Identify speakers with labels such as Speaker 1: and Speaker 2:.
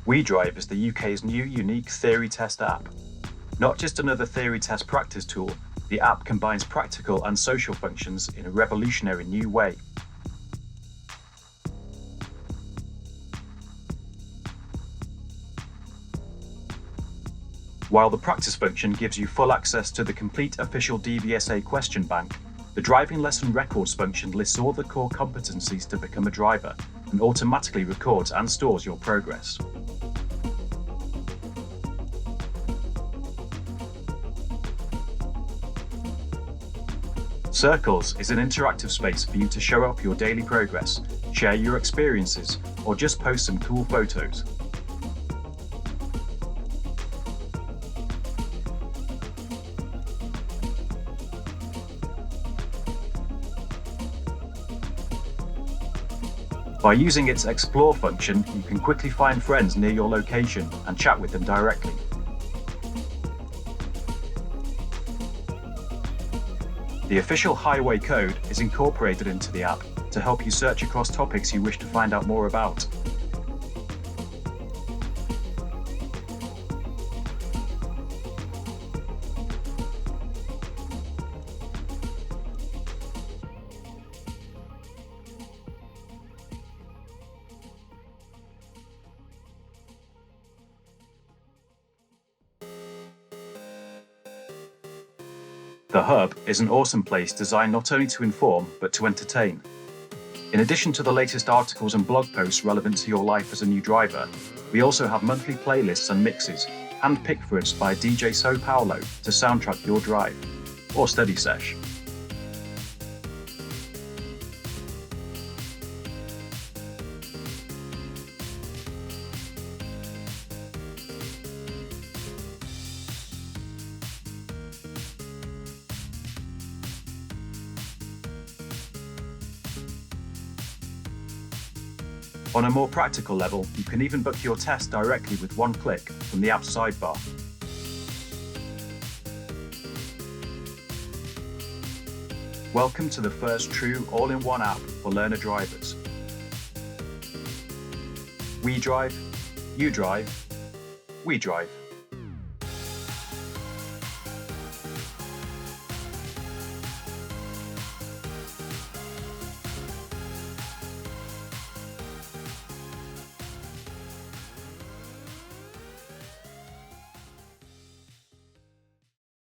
Speaker 1: WeDrive is the UK's new unique theory test app. Not just another theory test practice tool, the app combines practical and social functions in a revolutionary new way. While the practice function gives you full access to the complete official DVSA question bank, the driving lesson records function lists all the core competencies to become a driver and automatically records and stores your progress. Circles is an interactive space for you to show off your daily progress, share your experiences, or just post some cool photos. By using its Explore function, you can quickly find friends near your location and chat with them directly. The official highway code is incorporated into the app to help you search across topics you wish to find out more about. The Hub is an awesome place designed not only to inform, but to entertain. In addition to the latest articles and blog posts relevant to your life as a new driver, we also have monthly playlists and mixes, handpicked for us by DJ So Paulo to soundtrack your drive or study sesh. On a more practical level, you can even book your test directly with one click from the app's sidebar. Welcome to the first true all-in-one app for learner drivers. WeDrive, you drive, we drive.